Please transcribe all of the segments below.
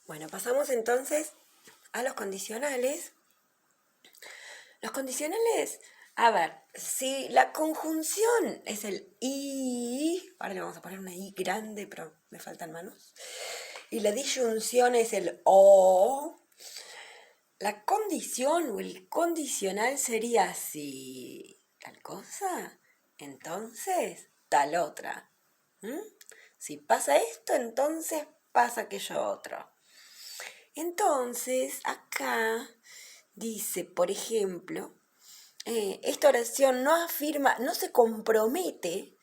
Bueno, pasamos entonces a los condicionales. Los condicionales, a ver, si la conjunción es el I, ahora le vamos a poner una I grande, pero me faltan manos, y la disyunción es el O, la condición o el condicional sería si tal cosa, entonces tal otra. Si pasa esto, entonces pasa aquello otro. Entonces, acá dice, por ejemplo, esta oración no afirma, no se compromete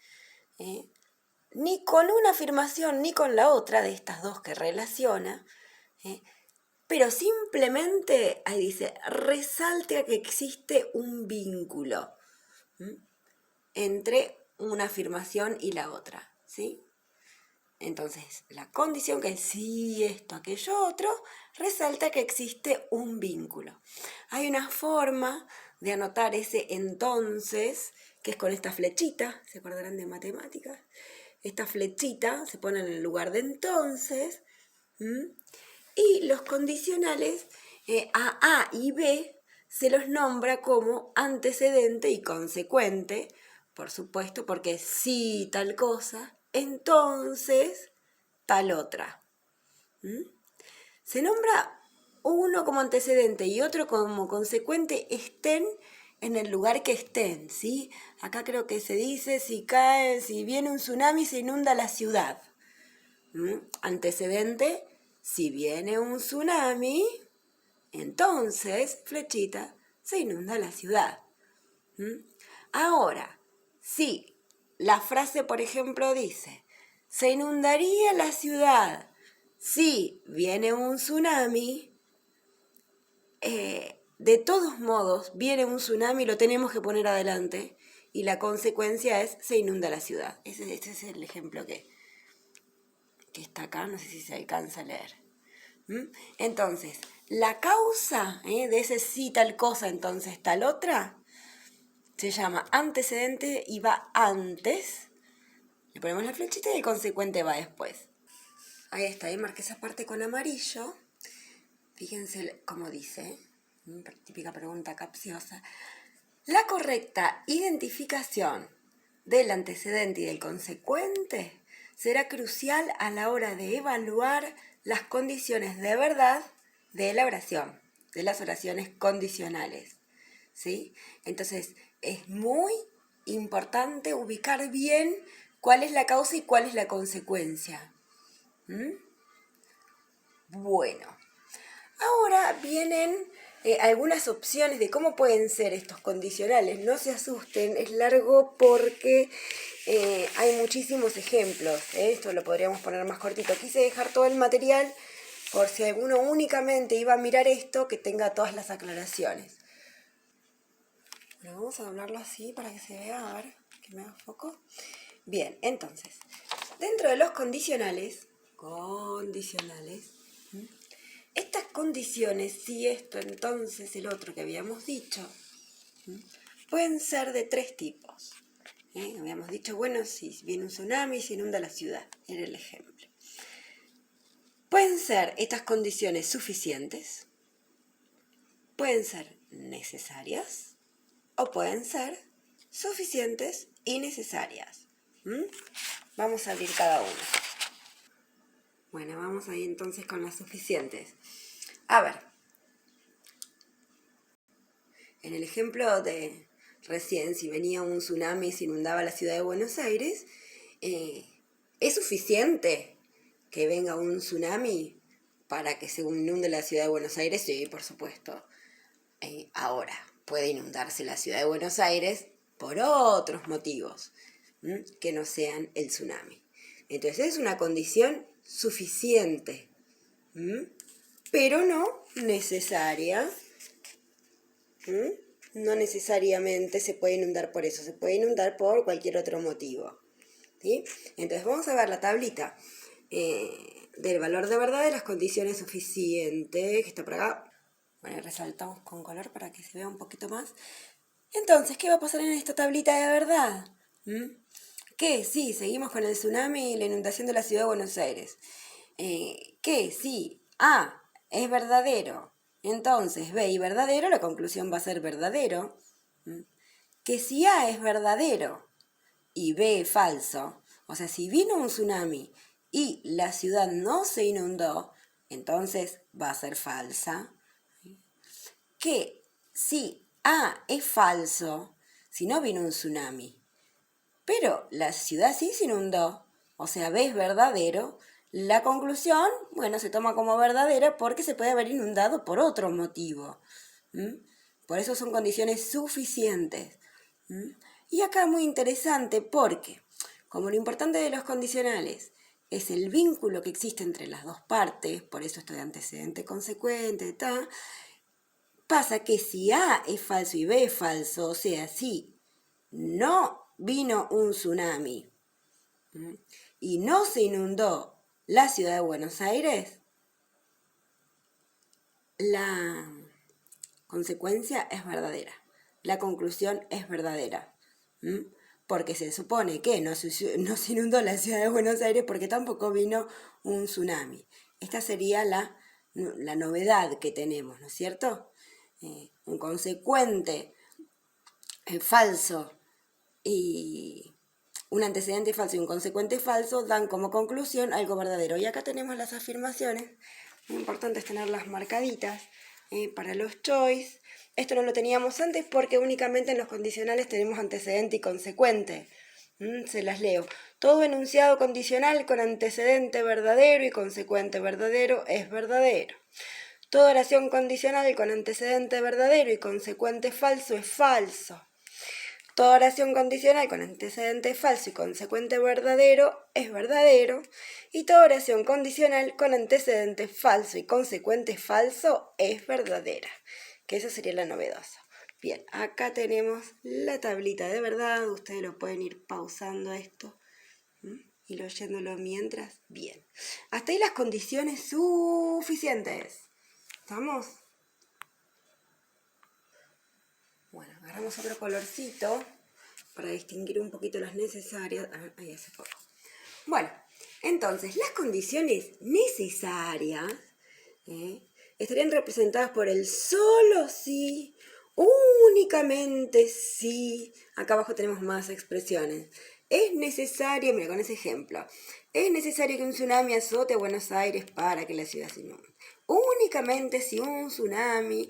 ni con una afirmación ni con la otra de estas dos que relaciona, pero simplemente, ahí dice, resalta que existe un vínculo entre una afirmación y la otra, ¿sí? Entonces, la condición que es sí, esto, aquello, otro, resalta que existe un vínculo. Hay una forma de anotar ese entonces, que es con esta flechita, ¿se acordarán de matemáticas? Esta flechita se pone en el lugar de entonces, y los condicionales A y B se los nombra como antecedente y consecuente, por supuesto, porque si tal cosa, entonces tal otra. Se nombra uno como antecedente y otro como consecuente, estén en el lugar que estén, ¿sí? Acá creo que se dice, si viene un tsunami se inunda la ciudad. Antecedente, si viene un tsunami, entonces, flechita, se inunda la ciudad. Ahora, si la frase, por ejemplo, dice, se inundaría la ciudad si viene un tsunami, de todos modos, viene un tsunami, lo tenemos que poner adelante, y la consecuencia es, se inunda la ciudad. Ese es el ejemplo que está acá, no sé si se alcanza a leer. Entonces, la causa de ese sí tal cosa, entonces tal otra, se llama antecedente y va antes. Le ponemos la flechita y el consecuente va después. Ahí está, ahí marqué esa parte con amarillo. Fíjense cómo dice, típica pregunta capciosa. La correcta identificación del antecedente y del consecuente será crucial a la hora de evaluar las condiciones de verdad de la oración, de las oraciones condicionales, ¿sí? Entonces, es muy importante ubicar bien cuál es la causa y cuál es la consecuencia. Bueno, ahora vienen algunas opciones de cómo pueden ser estos condicionales. No se asusten, es largo porque hay muchísimos ejemplos. Esto lo podríamos poner más cortito. Quise dejar todo el material por si alguno únicamente iba a mirar esto, que tenga todas las aclaraciones. Bueno, vamos a doblarlo así para que se vea, a ver, que me haga foco. Bien, entonces, dentro de los condicionales, estas condiciones, si esto, entonces el otro que habíamos dicho, pueden ser de tres tipos. Habíamos dicho, bueno, si viene un tsunami, se inunda la ciudad, era el ejemplo. Pueden ser estas condiciones suficientes, pueden ser necesarias o pueden ser suficientes y necesarias. Vamos a abrir cada una. Bueno, vamos ahí entonces con las suficientes. A ver, en el ejemplo de recién, si venía un tsunami y se inundaba la ciudad de Buenos Aires, ¿es suficiente que venga un tsunami para que se inunde la ciudad de Buenos Aires? Sí, por supuesto. Ahora, puede inundarse la ciudad de Buenos Aires por otros motivos que no sean el tsunami. Entonces es una condición suficiente, pero no necesaria. No necesariamente se puede inundar por eso, se puede inundar por cualquier otro motivo, ¿sí? Entonces vamos a ver la tablita del valor de verdad de las condiciones suficientes, que está por acá. Bueno, resaltamos con color para que se vea un poquito más. Entonces, ¿qué va a pasar en esta tablita de verdad? Que sí, seguimos con el tsunami y la inundación de la ciudad de Buenos Aires. Que sí, A es verdadero, entonces B y verdadero, la conclusión va a ser verdadero. Que si A es verdadero y B es falso, o sea, si vino un tsunami y la ciudad no se inundó, entonces va a ser falsa. Que si A es falso, si no vino un tsunami, pero la ciudad sí se inundó, o sea, B es verdadero, la conclusión, bueno, se toma como verdadera porque se puede haber inundado por otro motivo. Por eso son condiciones suficientes. Y acá muy interesante porque, como lo importante de los condicionales es el vínculo que existe entre las dos partes, por eso esto de antecedente consecuente, pasa que si A es falso y B es falso, o sea, si no vino un tsunami y no se inundó la ciudad de Buenos Aires, la consecuencia es verdadera, la conclusión es verdadera. Porque se supone que no se inundó la ciudad de Buenos Aires porque tampoco vino un tsunami. Esta sería la novedad que tenemos, ¿no es cierto? Un consecuente falso y un antecedente falso y un consecuente falso dan como conclusión algo verdadero. Y acá tenemos las afirmaciones, muy importante es tenerlas marcaditas para los choice. Esto no lo teníamos antes porque únicamente en los condicionales tenemos antecedente y consecuente. Se las leo. Todo enunciado condicional con antecedente verdadero y consecuente verdadero es verdadero. Toda oración condicional con antecedente verdadero y consecuente falso es falso. Toda oración condicional con antecedente falso y consecuente verdadero es verdadero. Y toda oración condicional con antecedente falso y consecuente falso es verdadera. Que esa sería la novedosa. Bien, acá tenemos la tablita de verdad. Ustedes lo pueden ir pausando esto y leyéndolo mientras. Bien. Hasta ahí las condiciones suficientes. ¿Estamos? Bueno, agarramos otro colorcito para distinguir un poquito las necesarias. Ahí hace poco. Bueno, entonces las condiciones necesarias estarían representadas por el solo sí, únicamente sí. Acá abajo tenemos más expresiones. Es necesario, mira con ese ejemplo, es necesario que un tsunami azote a Buenos Aires para que la ciudad se inunde. Únicamente si un tsunami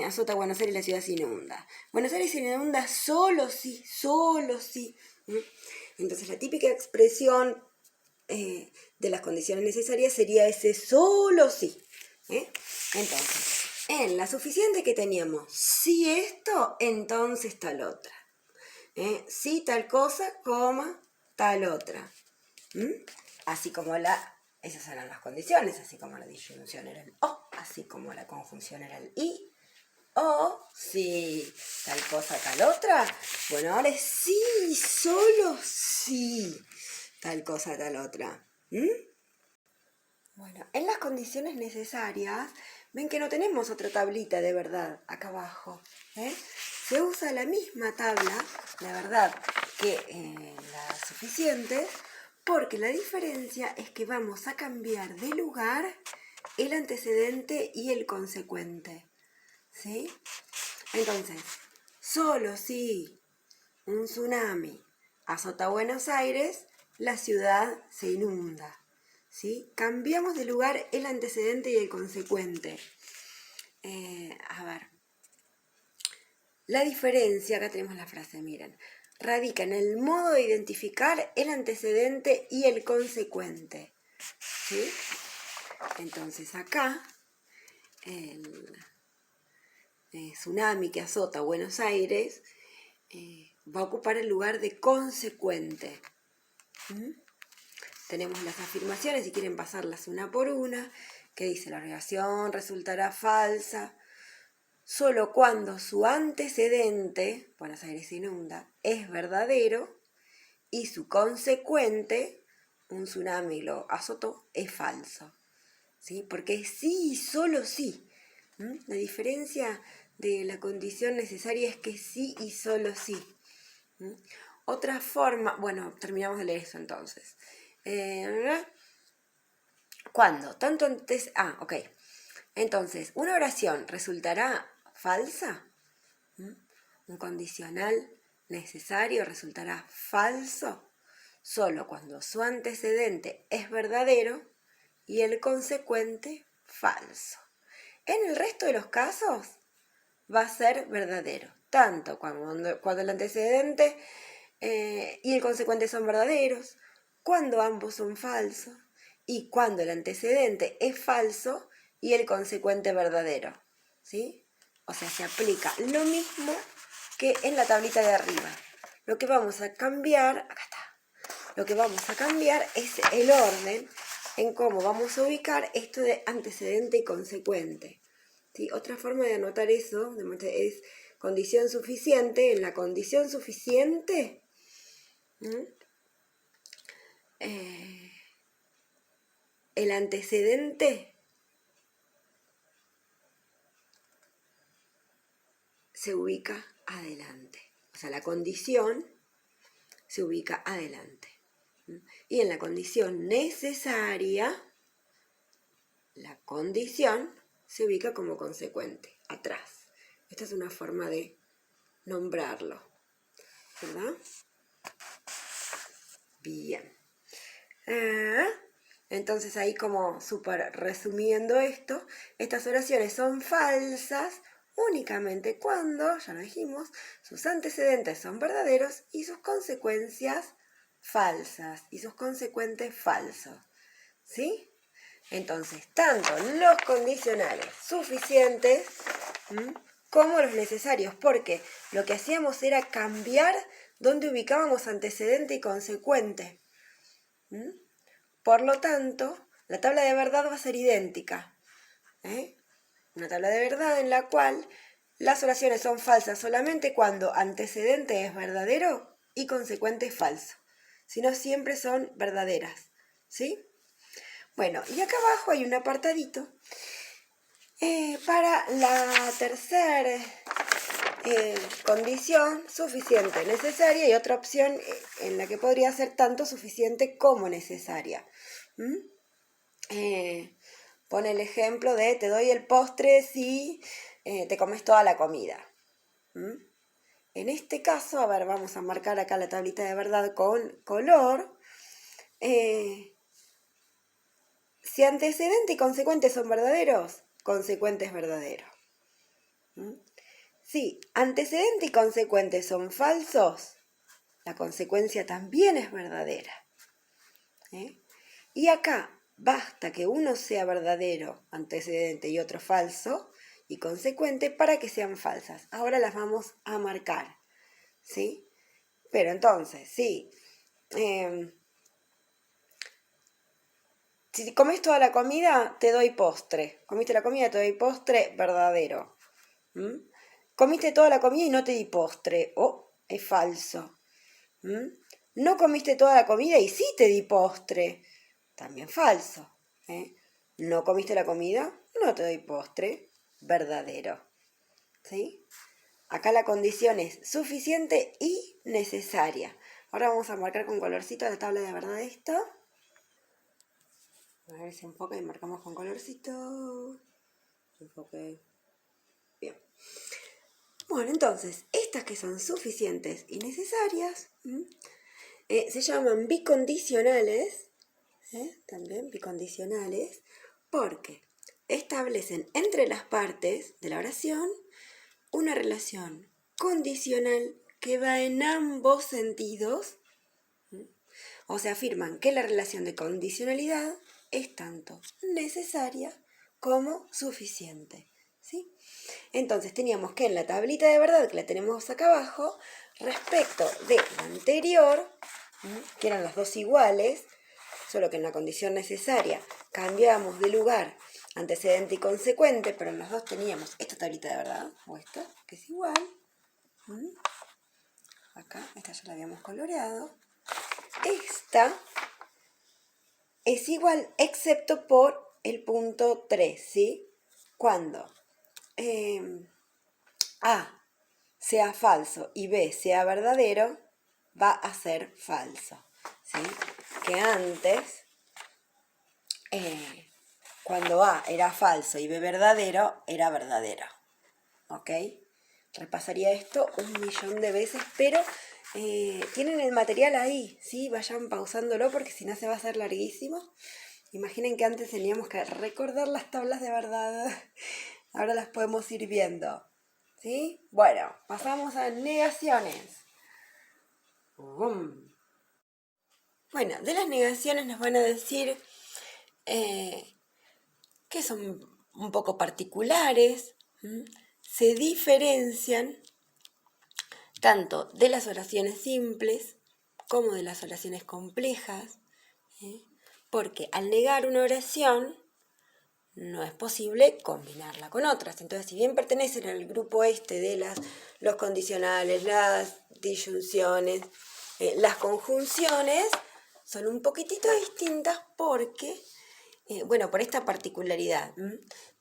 azota a Buenos Aires, la ciudad se inunda. Buenos Aires se inunda solo sí, solo sí. Entonces la típica expresión de las condiciones necesarias sería ese solo sí. Entonces, en la suficiente que teníamos, si esto, entonces tal otra. Si tal cosa, coma, tal otra. Así como esas eran las condiciones, así como la disyunción era el o, así como la conjunción era el y, o, si tal cosa, tal otra. Bueno, ahora es sí, solo sí, tal cosa, tal otra. Bueno, en las condiciones necesarias, ven que no tenemos otra tablita de verdad acá abajo. Se usa la misma tabla, la verdad, que en las suficientes, porque la diferencia es que vamos a cambiar de lugar el antecedente y el consecuente. ¿Sí? Entonces, solo si un tsunami azota Buenos Aires, la ciudad se inunda. ¿Sí? Cambiamos de lugar el antecedente y el consecuente. A ver. La diferencia, acá tenemos la frase, miren, radica en el modo de identificar el antecedente y el consecuente. ¿Sí? Entonces acá, el tsunami que azota Buenos Aires va a ocupar el lugar de consecuente. Tenemos las afirmaciones, si quieren pasarlas una por una, que dice la relación resultará falsa solo cuando su antecedente, Buenos Aires se inunda, es verdadero y su consecuente, un tsunami lo azotó, es falso. ¿Sí? Porque sí y solo sí. La diferencia de la condición necesaria es que sí y solo sí. Otra forma, bueno, terminamos de leer eso entonces. ¿Cuándo? Tanto antes... ok. Entonces, ¿una oración resultará falsa? ¿Un condicional necesario resultará falso solo cuando su antecedente es verdadero y el consecuente falso? En el resto de los casos va a ser verdadero, tanto cuando el antecedente y el consecuente son verdaderos, cuando ambos son falsos y cuando el antecedente es falso y el consecuente verdadero, ¿sí? O sea, se aplica lo mismo que en la tablita de arriba. Lo que vamos a cambiar, acá está, lo que vamos a cambiar es el orden en cómo vamos a ubicar esto de antecedente y consecuente. ¿Sí? Otra forma de anotar eso es condición suficiente. En la condición suficiente, el antecedente se ubica adelante. O sea, la condición se ubica adelante. Y en la condición necesaria, la condición se ubica como consecuente, atrás. Esta es una forma de nombrarlo, ¿verdad? Bien. Entonces ahí, como súper resumiendo esto, estas oraciones son falsas únicamente cuando, ya lo dijimos, sus antecedentes son verdaderos y sus consecuencias falsas y sus consecuentes falsos. ¿Sí? Entonces, tanto los condicionales suficientes como los necesarios, porque lo que hacíamos era cambiar dónde ubicábamos antecedente y consecuente. Por lo tanto, la tabla de verdad va a ser idéntica. Una tabla de verdad en la cual las oraciones son falsas solamente cuando antecedente es verdadero y consecuente es falso. Si no, siempre son verdaderas. ¿Sí? Bueno, y acá abajo hay un apartadito para la tercera condición, suficiente, necesaria, y otra opción en la que podría ser tanto suficiente como necesaria. Pone el ejemplo de te doy el postre si te comes toda la comida. En este caso, a ver, vamos a marcar acá la tablita de verdad con color. Si antecedente y consecuente son verdaderos, consecuente es verdadero. Si antecedente y consecuente son falsos, la consecuencia también es verdadera. Y acá basta que uno sea verdadero, antecedente, y otro falso y consecuente para que sean falsas. Ahora las vamos a marcar, ¿sí? Pero entonces, sí. Si comes toda la comida, te doy postre. Comiste la comida, te doy postre, verdadero. Comiste toda la comida y no te di postre. Es falso. No comiste toda la comida y sí te di postre. También falso. No comiste la comida, no te doy postre. Verdadero. ¿Sí? Acá la condición es suficiente y necesaria. Ahora vamos a marcar con colorcito la tabla de verdad esto. A ver si enfoca y marcamos con colorcito. Enfoque. Bien. Bueno, entonces, estas que son suficientes y necesarias se llaman bicondicionales. También bicondicionales. Porque establecen entre las partes de la oración una relación condicional que va en ambos sentidos. O sea, afirman que la relación de condicionalidad es tanto necesaria como suficiente. ¿Sí? Entonces teníamos que en la tablita de verdad, que la tenemos acá abajo, respecto de la anterior, que eran las dos iguales, solo que en la condición necesaria cambiamos de lugar antecedente y consecuente, pero en las dos teníamos esta tablita de verdad, o esta, que es igual. Acá, esta ya la habíamos coloreado. Esta es igual excepto por el punto 3, ¿sí? Cuando A sea falso y B sea verdadero, va a ser falso, ¿sí? Que antes cuando A era falso y B verdadero, era verdadero. ¿Ok? Repasaría esto 1.000.000 de veces, pero tienen el material ahí, ¿sí? Vayan pausándolo porque si no se va a hacer larguísimo. Imaginen que antes teníamos que recordar las tablas de verdad. Ahora las podemos ir viendo. ¿Sí? Bueno, pasamos a negaciones. Bueno, de las negaciones nos van a decir que son un poco particulares, se diferencian tanto de las oraciones simples como de las oraciones complejas, porque al negar una oración no es posible combinarla con otras. Entonces, si bien pertenecen al grupo este de los condicionales, las disyunciones, las conjunciones, son un poquitito distintas porque, por esta particularidad,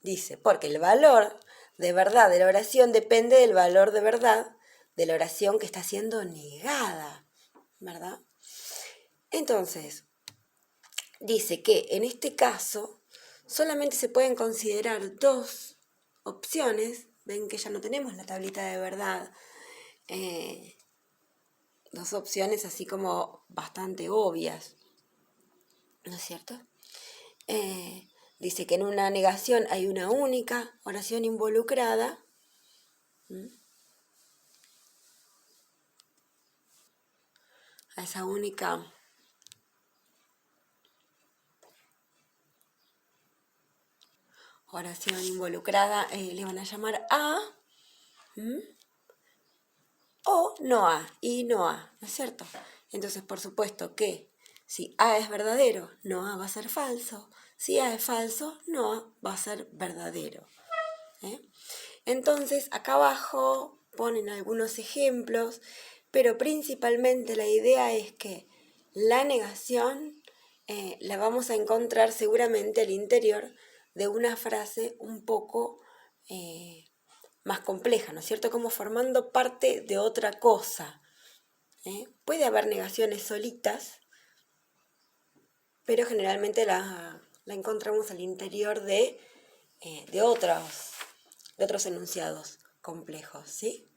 dice, porque el valor de verdad de la oración depende del valor de verdad de la oración que está siendo negada, ¿verdad? Entonces, dice que en este caso solamente se pueden considerar dos opciones. Ven que ya no tenemos la tablita de verdad. Dos opciones así como bastante obvias, ¿no es cierto? Dice que en una negación hay una única oración involucrada. A esa única oración involucrada le van a llamar A, o no A, y no A, ¿no es cierto? Entonces, por supuesto que si A es verdadero, no A va a ser falso. Si A es falso, no A va a ser verdadero. Entonces, acá abajo ponen algunos ejemplos, pero principalmente la idea es que la negación la vamos a encontrar seguramente al interior de una frase un poco más compleja, ¿no es cierto? Como formando parte de otra cosa. Puede haber negaciones solitas, pero generalmente la encontramos al interior de otros enunciados complejos, ¿sí?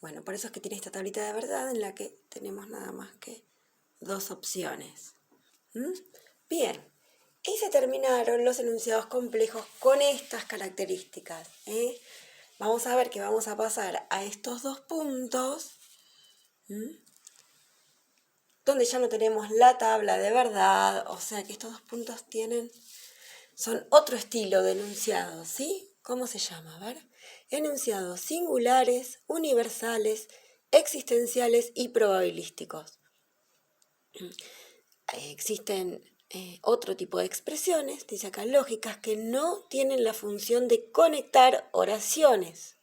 Bueno, por eso es que tiene esta tablita de verdad en la que tenemos nada más que dos opciones. Bien, y se terminaron los enunciados complejos con estas características. Vamos a ver que vamos a pasar a estos dos puntos, donde ya no tenemos la tabla de verdad, o sea que estos dos puntos son otro estilo de enunciados, ¿sí? ¿Cómo se llama? A ver. Enunciados singulares, universales, existenciales y probabilísticos. Existen otro tipo de expresiones, dice acá, lógicas, que no tienen la función de conectar oraciones.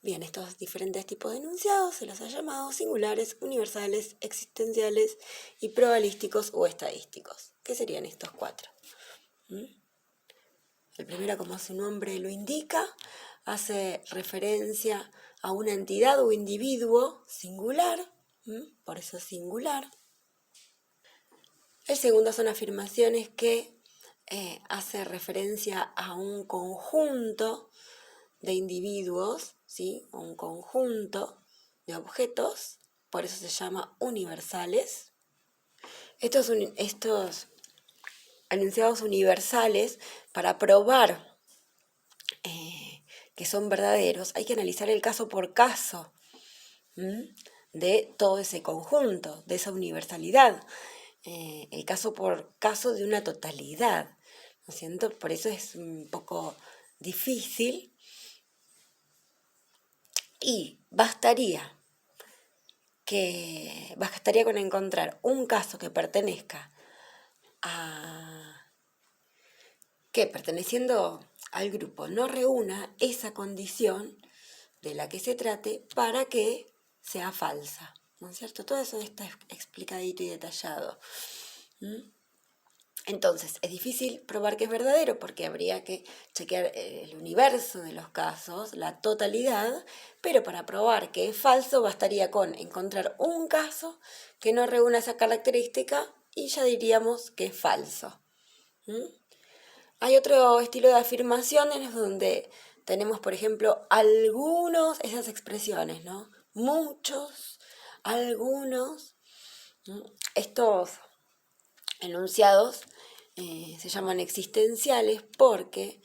Bien, estos diferentes tipos de enunciados se los ha llamado singulares, universales, existenciales y probabilísticos o estadísticos. ¿Qué serían estos cuatro? El primero, como su nombre lo indica, hace referencia a una entidad o individuo singular, por eso es singular. El segundo son afirmaciones que hace referencia a un conjunto de individuos, ¿sí? Un conjunto de objetos, por eso se llama universales. Estos enunciados universales, para probar que son verdaderos, hay que analizar el caso por caso de todo ese conjunto, de esa universalidad, el caso por caso de una totalidad, ¿no es cierto? Por eso es un poco difícil y bastaría con encontrar un caso que perteneciendo al grupo no reúna esa condición de la que se trate para que sea falsa, ¿no es cierto? Todo eso está explicadito y detallado. Entonces, es difícil probar que es verdadero porque habría que chequear el universo de los casos, la totalidad, pero para probar que es falso bastaría con encontrar un caso que no reúna esa característica y ya diríamos que es falso. ¿Mm? Hay otro estilo de afirmaciones donde tenemos, por ejemplo, esas expresiones, ¿no? Muchos, algunos. ¿Mm? Estos enunciados se llaman existenciales porque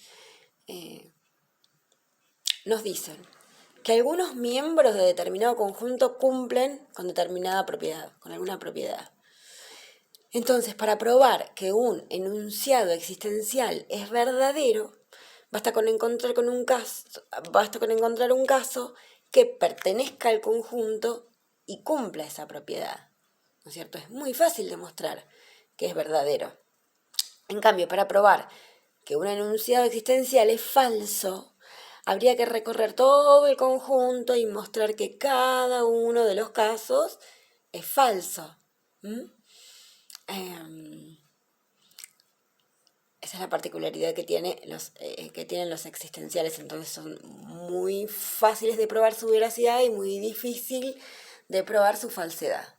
nos dicen que algunos miembros de determinado conjunto cumplen con determinada propiedad, con alguna propiedad. Entonces, para probar que un enunciado existencial es verdadero, basta con encontrar un caso que pertenezca al conjunto y cumpla esa propiedad. ¿No es cierto? Es muy fácil demostrar que es verdadero. En cambio, para probar que un enunciado existencial es falso, habría que recorrer todo el conjunto y mostrar que cada uno de los casos es falso. Esa es la particularidad que tienen los existenciales, entonces son muy fáciles de probar su veracidad y muy difícil de probar su falsedad.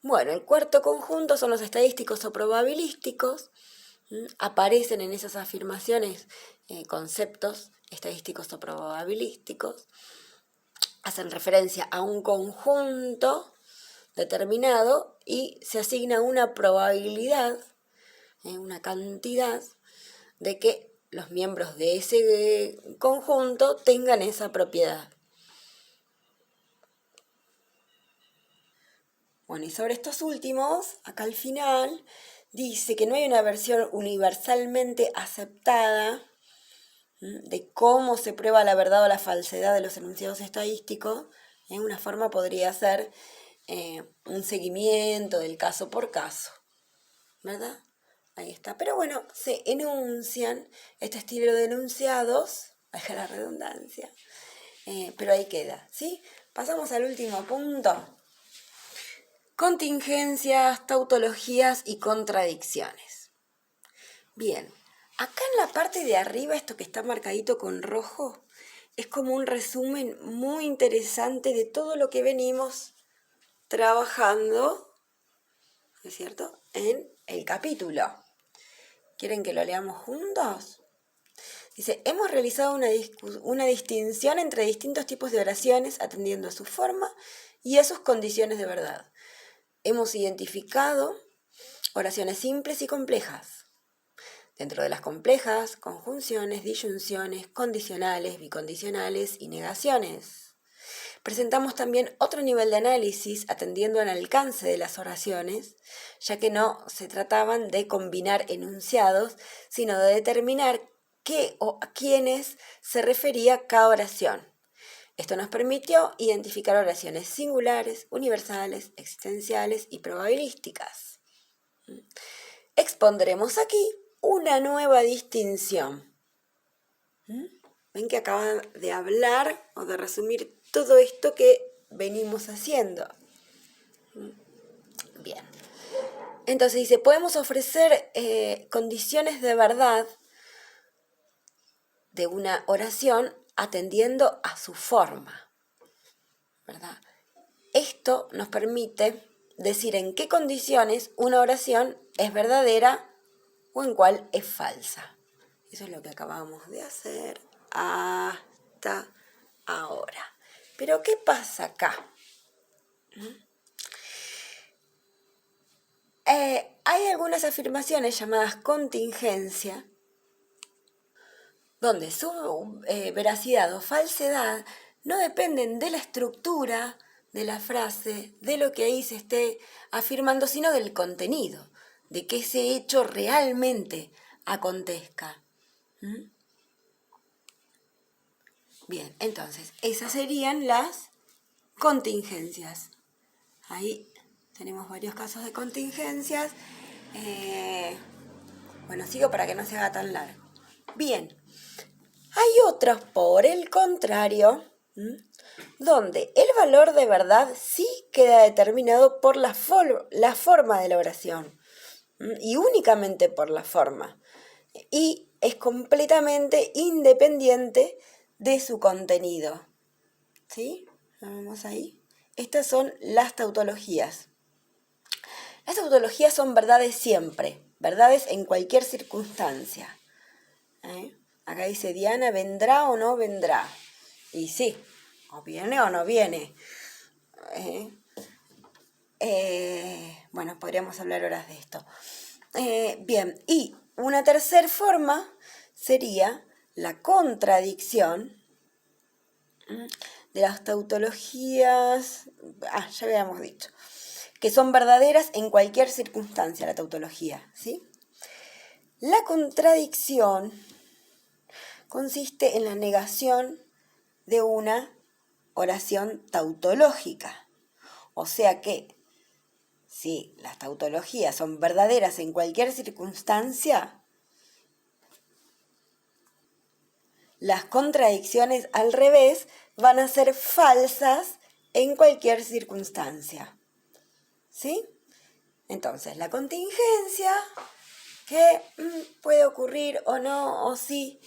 Bueno, el cuarto conjunto son los estadísticos o probabilísticos. Aparecen en esas afirmaciones conceptos estadísticos o probabilísticos. Hacen referencia a un conjunto determinado y se asigna una probabilidad, una cantidad de que los miembros de ese conjunto tengan esa propiedad. Bueno, y sobre estos últimos, acá al final, dice que no hay una versión universalmente aceptada de cómo se prueba la verdad o la falsedad de los enunciados estadísticos. Una forma podría ser un seguimiento del caso por caso, ¿verdad? Ahí está. Pero bueno, se enuncian este estilo de enunciados, valga la redundancia, pero ahí queda, ¿sí? Pasamos al último punto. Contingencias, tautologías y contradicciones. Bien, acá en la parte de arriba, esto que está marcadito con rojo, es como un resumen muy interesante de todo lo que venimos trabajando, ¿no es cierto?, en el capítulo. ¿Quieren que lo leamos juntos? Dice, hemos realizado una distinción entre distintos tipos de oraciones atendiendo a su forma y a sus condiciones de verdad. Hemos identificado oraciones simples y complejas. Dentro de las complejas, conjunciones, disyunciones, condicionales, bicondicionales y negaciones. Presentamos también otro nivel de análisis atendiendo al alcance de las oraciones, ya que no se trataban de combinar enunciados, sino de determinar qué o a quiénes se refería cada oración. Esto nos permitió identificar oraciones singulares, universales, existenciales y probabilísticas. Expondremos aquí una nueva distinción. Ven que acaban de hablar o de resumir todo esto que venimos haciendo. Bien. Entonces dice, podemos ofrecer condiciones de verdad de una oración atendiendo a su forma, ¿verdad? Esto nos permite decir en qué condiciones una oración es verdadera o en cuál es falsa. Eso es lo que acabamos de hacer hasta ahora. Pero ¿qué pasa acá? Hay algunas afirmaciones llamadas contingencia, donde su veracidad o falsedad no dependen de la estructura de la frase, de lo que ahí se esté afirmando, sino del contenido, de que ese hecho realmente acontezca. Bien, entonces, esas serían las contingencias. Ahí tenemos varios casos de contingencias. Bueno, sigo para que no se haga tan largo. Bien, hay otros, por el contrario, donde el valor de verdad sí queda determinado por la forma de la oración. y únicamente por la forma. Y es completamente independiente de su contenido. ¿Sí? Vamos ahí. Estas son las tautologías. Las tautologías son verdades siempre, verdades en cualquier circunstancia. Acá dice Diana, ¿vendrá o no vendrá? Y sí, o viene o no viene. Bueno, podríamos hablar horas de esto. Bien, y una tercera forma sería la contradicción de las tautologías, ya habíamos dicho, que son verdaderas en cualquier circunstancia, la tautología, ¿sí? La contradicción consiste en la negación de una oración tautológica. O sea que, si las tautologías son verdaderas en cualquier circunstancia, las contradicciones al revés van a ser falsas en cualquier circunstancia. ¿Sí? Entonces, la contingencia, que puede ocurrir o no, o sí,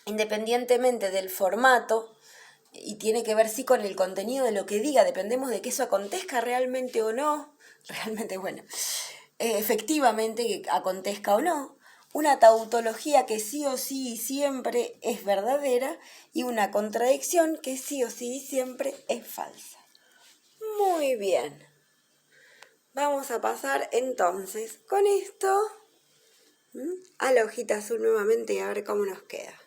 independientemente del formato, y tiene que ver sí con el contenido de lo que diga, dependemos de que eso acontezca realmente o no, efectivamente que acontezca o no, una tautología que sí o sí siempre es verdadera y una contradicción que sí o sí siempre es falsa. Muy bien. Vamos a pasar entonces con esto a la hojita azul nuevamente y a ver cómo nos queda.